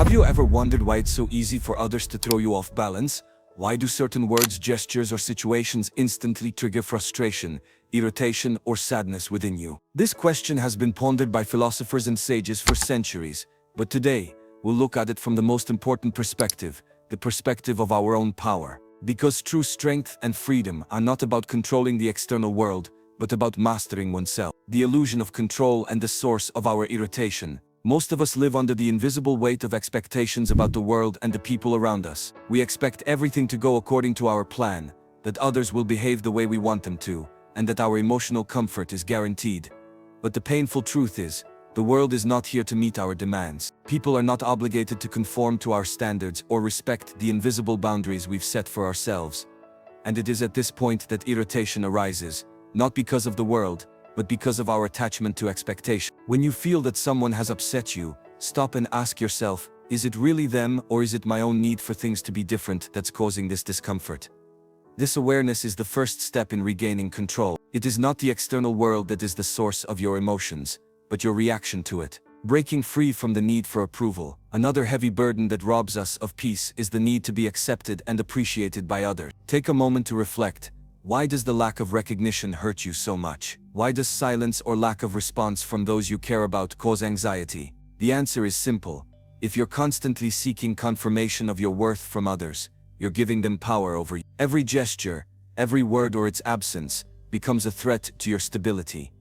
Have you ever wondered why it's so easy for others to throw you off balance? Why do certain words, gestures, or situations instantly trigger frustration, irritation, or sadness within you? This question has been pondered by philosophers and sages for centuries, but today, we'll look at it from the most important perspective, the perspective of our own power. Because true strength and freedom are not about controlling the external world, but about mastering oneself. The illusion of control and the source of our irritation. Most of us live under the invisible weight of expectations about the world and the people around us. We expect everything to go according to our plan, that others will behave the way we want them to, and that our emotional comfort is guaranteed. But the painful truth is, the world is not here to meet our demands. People are not obligated to conform to our standards or respect the invisible boundaries we've set for ourselves. And it is at this point that irritation arises, not because of the world, but because of our attachment to expectation. When you feel that someone has upset you, stop and ask yourself, is it really them or is it my own need for things to be different that's causing this discomfort? This awareness is the first step in regaining control. It is not the external world that is the source of your emotions, but your reaction to it. Breaking free from the need for approval. Another heavy burden that robs us of peace is the need to be accepted and appreciated by others. Take a moment to reflect. Why does the lack of recognition hurt you so much? Why does silence or lack of response from those you care about cause anxiety? The answer is simple. If you're constantly seeking confirmation of your worth from others, you're giving them power over you. Every gesture, every word or its absence, becomes a threat to your stability.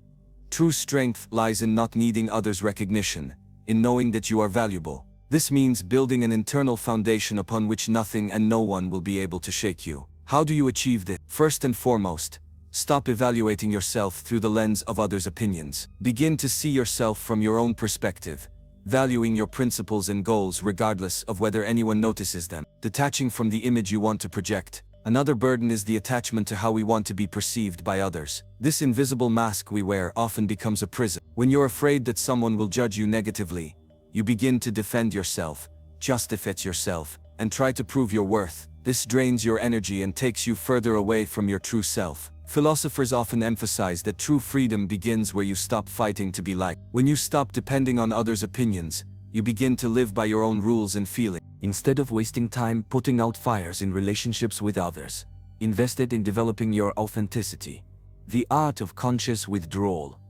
True strength lies in not needing others' recognition, in knowing that you are valuable. This means building an internal foundation upon which nothing and no one will be able to shake you. How do you achieve this? First and foremost, stop evaluating yourself through the lens of others' opinions. Begin to see yourself from your own perspective, valuing your principles and goals regardless of whether anyone notices them. Detaching from the image you want to project. Another burden is the attachment to how we want to be perceived by others. This invisible mask we wear often becomes a prison. When you're afraid that someone will judge you negatively, you begin to defend yourself, justify yourself, and try to prove your worth. This drains your energy and takes you further away from your true self. Philosophers often emphasize that true freedom begins where you stop fighting to be liked. When you stop depending on others' opinions, you begin to live by your own rules and feelings. Instead of wasting time putting out fires in relationships with others, invest it in developing your authenticity. The art of conscious withdrawal.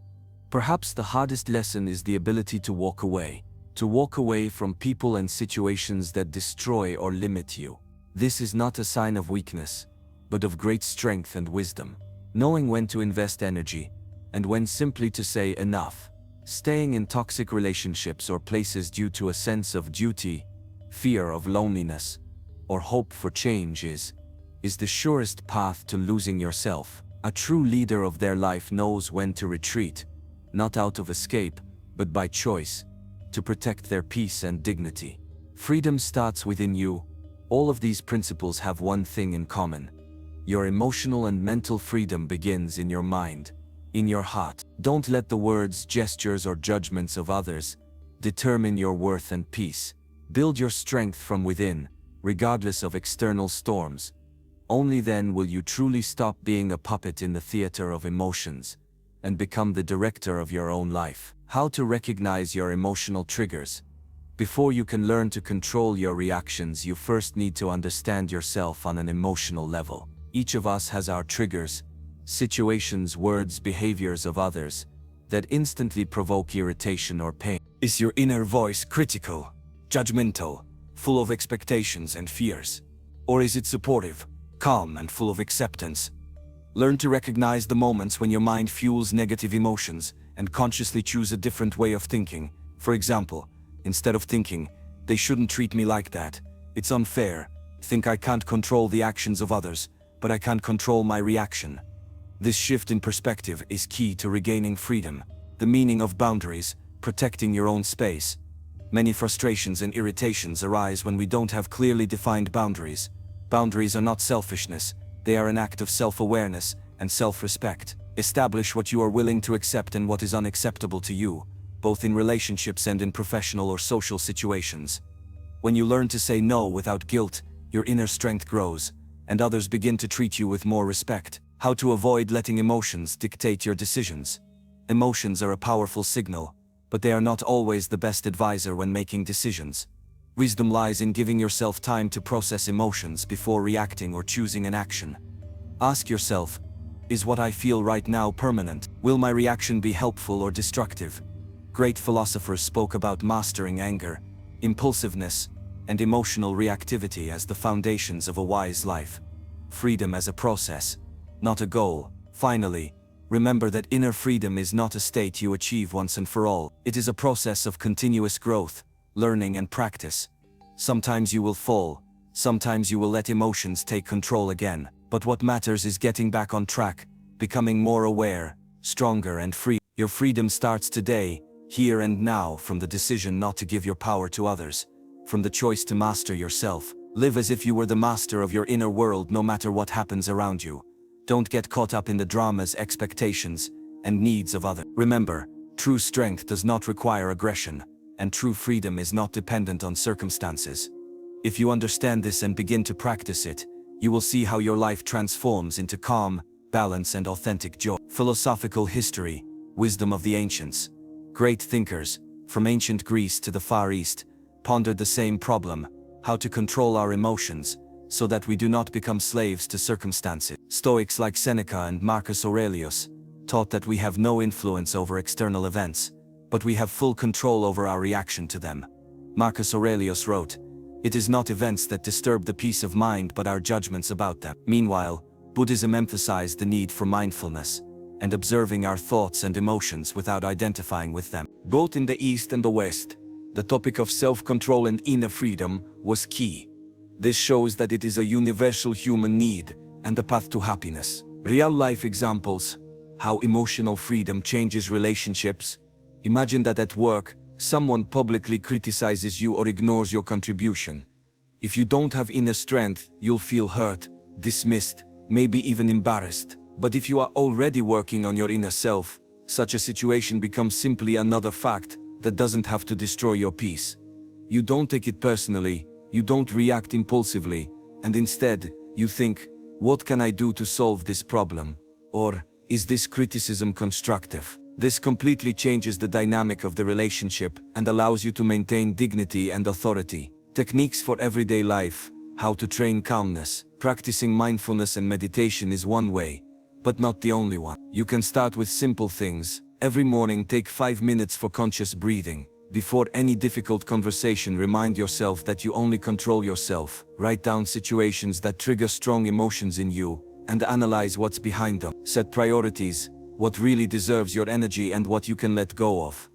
Perhaps the hardest lesson is the ability to walk away from people and situations that destroy or limit you. This is not a sign of weakness, but of great strength and wisdom. Knowing when to invest energy, and when simply to say enough. Staying in toxic relationships or places due to a sense of duty, fear of loneliness, or hope for change is the surest path to losing yourself. A true leader of their life knows when to retreat, not out of escape, but by choice, to protect their peace and dignity. Freedom starts within you. All of these principles have one thing in common. Your emotional and mental freedom begins in your mind, in your heart. Don't let the words, gestures, or judgments of others determine your worth and peace. Build your strength from within, regardless of external storms. Only then will you truly stop being a puppet in the theater of emotions and become the director of your own life. How to recognize your emotional triggers. Before you can learn to control your reactions, you first need to understand yourself on an emotional level. Each of us has our triggers, situations, words, behaviors of others that instantly provoke irritation or pain. Is your inner voice critical, judgmental, full of expectations and fears? Or is it supportive, calm, and full of acceptance? Learn to recognize the moments when your mind fuels negative emotions and consciously choose a different way of thinking. For example, instead of thinking, they shouldn't treat me like that, it's unfair, think I can't control the actions of others, but I can't control my reaction. This shift in perspective is key to regaining freedom. The meaning of boundaries, protecting your own space. Many frustrations and irritations arise when we don't have clearly defined boundaries. Boundaries are not selfishness, they are an act of self-awareness and self-respect. Establish what you are willing to accept and what is unacceptable to you, both in relationships and in professional or social situations. When you learn to say no without guilt, your inner strength grows, and others begin to treat you with more respect. How to avoid letting emotions dictate your decisions. Emotions are a powerful signal, but they are not always the best advisor when making decisions. Wisdom lies in giving yourself time to process emotions before reacting or choosing an action. Ask yourself, is what I feel right now permanent? Will my reaction be helpful or destructive? Great philosophers spoke about mastering anger, impulsiveness, and emotional reactivity as the foundations of a wise life. Freedom as a process, not a goal. Finally, remember that inner freedom is not a state you achieve once and for all. It is a process of continuous growth, learning and practice. Sometimes you will fall, sometimes you will let emotions take control again, but what matters is getting back on track, becoming more aware, stronger and free. Your freedom starts today, here and now, from the decision not to give your power to others, from the choice to master yourself. Live as if you were the master of your inner world no matter what happens around you. Don't get caught up in the dramas, expectations, and needs of others. Remember, true strength does not require aggression, and true freedom is not dependent on circumstances. If you understand this and begin to practice it, you will see how your life transforms into calm, balance and authentic joy. Philosophical history, wisdom of the ancients. Great thinkers, from ancient Greece to the Far East, pondered the same problem: how to control our emotions, so that we do not become slaves to circumstances. Stoics like Seneca and Marcus Aurelius taught that we have no influence over external events, but we have full control over our reaction to them. Marcus Aurelius wrote, "It is not events that disturb the peace of mind but our judgments about them." Meanwhile, Buddhism emphasized the need for mindfulness and observing our thoughts and emotions without identifying with them. Both in the East and the West, the topic of self-control and inner freedom was key. This shows that it is a universal human need and the path to happiness. Real-life examples: how emotional freedom changes relationships. Imagine that at work, someone publicly criticizes you or ignores your contribution. If you don't have inner strength, you'll feel hurt, dismissed, maybe even embarrassed. But if you are already working on your inner self, such a situation becomes simply another fact that doesn't have to destroy your peace. You don't take it personally, you don't react impulsively, and instead, you think, what can I do to solve this problem? Or, is this criticism constructive? This completely changes the dynamic of the relationship and allows you to maintain dignity and authority. Techniques for everyday life: how to train calmness. Practicing mindfulness and meditation is one way, but not the only one. You can start with simple things. Every morning take 5 minutes for conscious breathing. Before any difficult conversation, remind yourself that you only control yourself. Write down situations that trigger strong emotions in you and analyze what's behind them. Set priorities: what really deserves your energy and what you can let go of.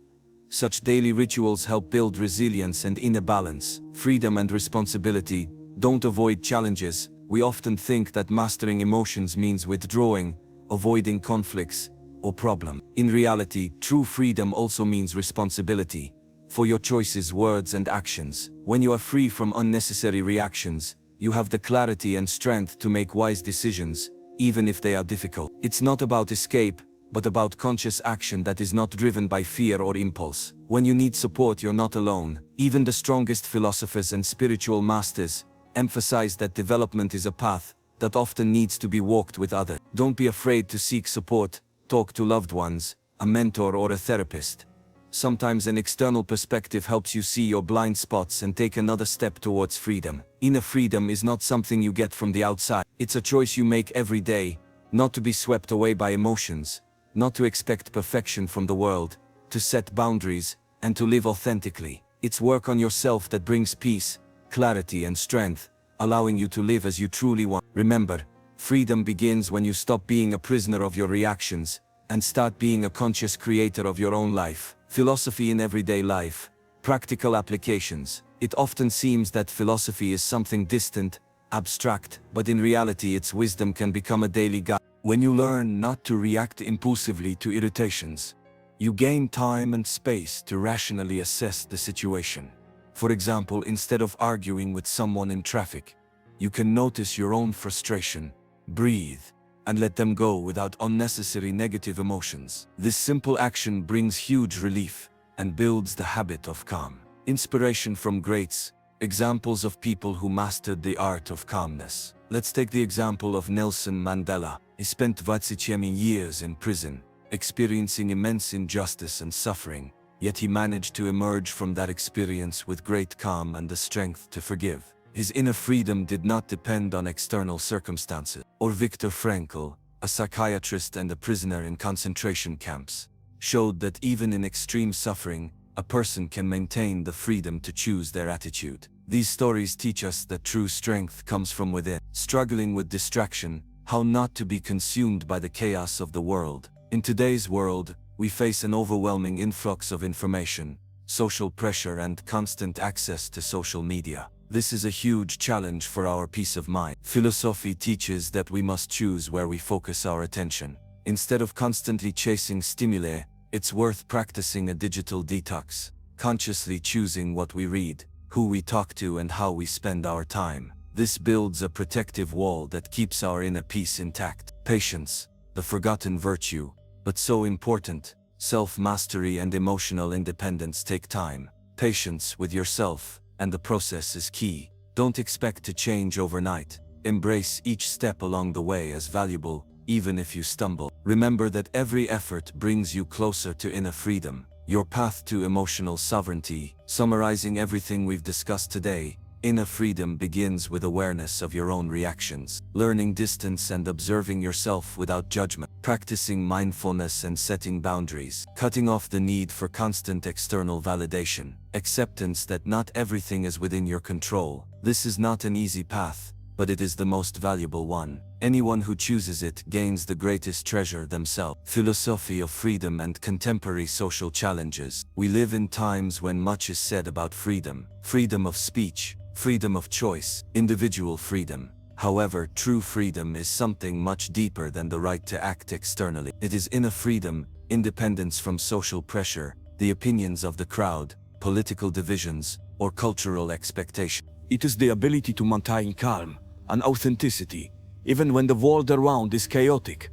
Such daily rituals help build resilience and inner balance. Freedom and responsibility. Don't avoid challenges. We often think that mastering emotions means withdrawing, avoiding conflicts, or problems. In reality, true freedom also means responsibility for your choices, words, and actions. When you are free from unnecessary reactions, you have the clarity and strength to make wise decisions, even if they are difficult. It's not about escape, but about conscious action that is not driven by fear or impulse. When you need support, you're not alone. Even the strongest philosophers and spiritual masters emphasize that development is a path that often needs to be walked with others. Don't be afraid to seek support. Talk to loved ones, a mentor or a therapist. Sometimes an external perspective helps you see your blind spots and take another step towards freedom. Inner freedom is not something you get from the outside. It's a choice you make every day, not to be swept away by emotions, not to expect perfection from the world, to set boundaries, and to live authentically. It's work on yourself that brings peace, clarity and strength, allowing you to live as you truly want. Remember, freedom begins when you stop being a prisoner of your reactions and start being a conscious creator of your own life. Philosophy in everyday life. Practical applications. It often seems that philosophy is something distant, abstract, but in reality its wisdom can become a daily guide. When you learn not to react impulsively to irritations, you gain time and space to rationally assess the situation. For example, instead of arguing with someone in traffic, you can notice your own frustration, breathe, and let them go without unnecessary negative emotions. This simple action brings huge relief and builds the habit of calm. Inspiration from greats. Examples of people who mastered the art of calmness. Let's take the example of Nelson Mandela. He spent 27 years in prison, experiencing immense injustice and suffering. Yet he managed to emerge from that experience with great calm and the strength to forgive. His inner freedom did not depend on external circumstances. Or Viktor Frankl, a psychiatrist and a prisoner in concentration camps, showed that even in extreme suffering, a person can maintain the freedom to choose their attitude. These stories teach us that true strength comes from within. Struggling with distraction, how not to be consumed by the chaos of the world. In today's world, we face an overwhelming influx of information, social pressure, and constant access to social media. This is a huge challenge for our peace of mind. Philosophy teaches that we must choose where we focus our attention. Instead of constantly chasing stimuli, it's worth practicing a digital detox, consciously choosing what we read, who we talk to, and how we spend our time. This builds a protective wall that keeps our inner peace intact. Patience, the forgotten virtue, but so important. Self-mastery and emotional independence take time. Patience with yourself and the process is key. Don't expect to change overnight. Embrace each step along the way as valuable, even if you stumble. Remember that every effort brings you closer to inner freedom, your path to emotional sovereignty. Summarizing everything we've discussed today, inner freedom begins with awareness of your own reactions, learning distance and observing yourself without judgment, practicing mindfulness and setting boundaries, cutting off the need for constant external validation, acceptance that not everything is within your control. This is not an easy path, but it is the most valuable one. Anyone who chooses it gains the greatest treasure themselves. Philosophy of freedom and contemporary social challenges. We live in times when much is said about freedom. Freedom of speech, freedom of choice, individual freedom. However, true freedom is something much deeper than the right to act externally. It is inner freedom, independence from social pressure, the opinions of the crowd, political divisions, or cultural expectations. It is the ability to maintain calm and authenticity, even when the world around is chaotic.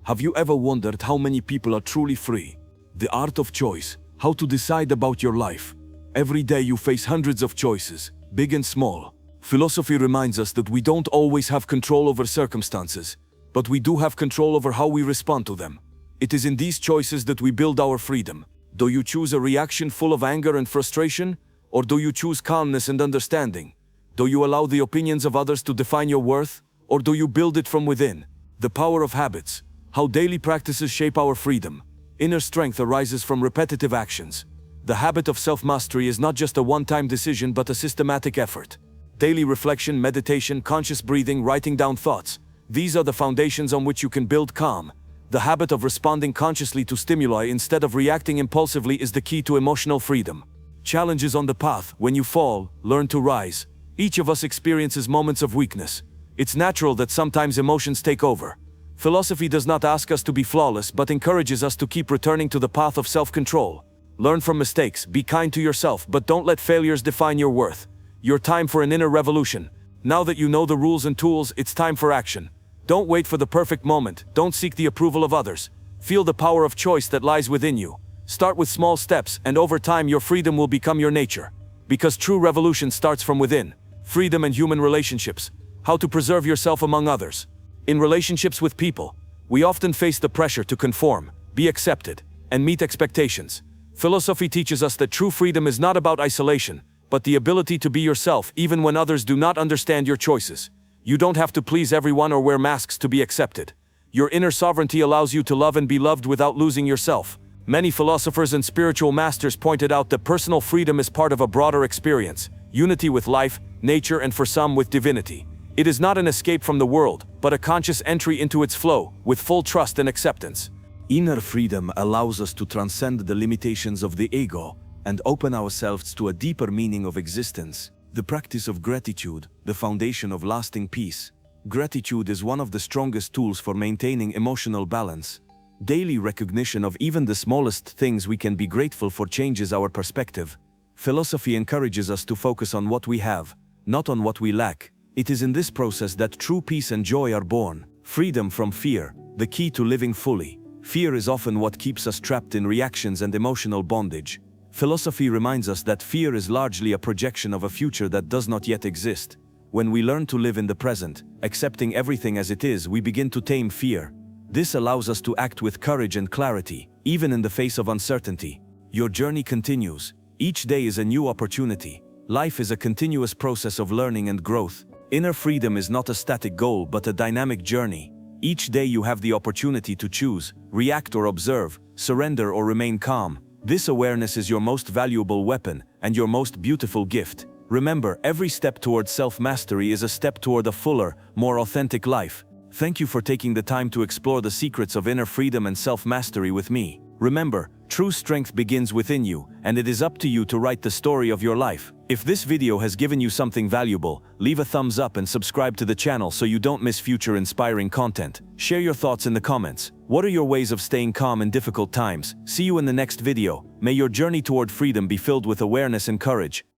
Have you ever wondered how many people are truly free? The art of choice, how to decide about your life. Every day you face hundreds of choices, big and small. Philosophy reminds us that we don't always have control over circumstances, but we do have control over how we respond to them. It is in these choices that we build our freedom. Do you choose a reaction full of anger and frustration, or do you choose calmness and understanding? Do you allow the opinions of others to define your worth, or do you build it from within? The power of habits, how daily practices shape our freedom. Inner strength arises from repetitive actions. The habit of self-mastery is not just a one-time decision but a systematic effort. Daily reflection, meditation, conscious breathing, writing down thoughts. These are the foundations on which you can build calm. The habit of responding consciously to stimuli instead of reacting impulsively is the key to emotional freedom. Challenges on the path. When you fall, learn to rise. Each of us experiences moments of weakness. It's natural that sometimes emotions take over. Philosophy does not ask us to be flawless but encourages us to keep returning to the path of self-control. Learn from mistakes, be kind to yourself, but don't let failures define your worth. Your time for an inner revolution. Now that you know the rules and tools, it's time for action. Don't wait for the perfect moment, don't seek the approval of others. Feel the power of choice that lies within you. Start with small steps, and over time your freedom will become your nature. Because true revolution starts from within. Freedom and human relationships. How to preserve yourself among others. In relationships with people, we often face the pressure to conform, be accepted, and meet expectations. Philosophy teaches us that true freedom is not about isolation, but the ability to be yourself even when others do not understand your choices. You don't have to please everyone or wear masks to be accepted. Your inner sovereignty allows you to love and be loved without losing yourself. Many philosophers and spiritual masters pointed out that personal freedom is part of a broader experience, unity with life, nature, and for some with divinity. It is not an escape from the world, but a conscious entry into its flow, with full trust and acceptance. Inner freedom allows us to transcend the limitations of the ego and open ourselves to a deeper meaning of existence. The practice of gratitude, the foundation of lasting peace. Gratitude is one of the strongest tools for maintaining emotional balance. Daily recognition of even the smallest things we can be grateful for changes our perspective. Philosophy encourages us to focus on what we have, not on what we lack. It is in this process that true peace and joy are born. Freedom from fear, the key to living fully. Fear is often what keeps us trapped in reactions and emotional bondage. Philosophy reminds us that fear is largely a projection of a future that does not yet exist. When we learn to live in the present, accepting everything as it is, we begin to tame fear. This allows us to act with courage and clarity, even in the face of uncertainty. Your journey continues. Each day is a new opportunity. Life is a continuous process of learning and growth. Inner freedom is not a static goal but a dynamic journey. Each day you have the opportunity to choose, react or observe, surrender or remain calm. This awareness is your most valuable weapon and your most beautiful gift. Remember, every step toward self-mastery is a step toward a fuller, more authentic life. Thank you for taking the time to explore the secrets of inner freedom and self-mastery with me. Remember, true strength begins within you, and it is up to you to write the story of your life. If this video has given you something valuable, leave a thumbs up and subscribe to the channel so you don't miss future inspiring content. Share your thoughts in the comments. What are your ways of staying calm in difficult times? See you in the next video. May your journey toward freedom be filled with awareness and courage.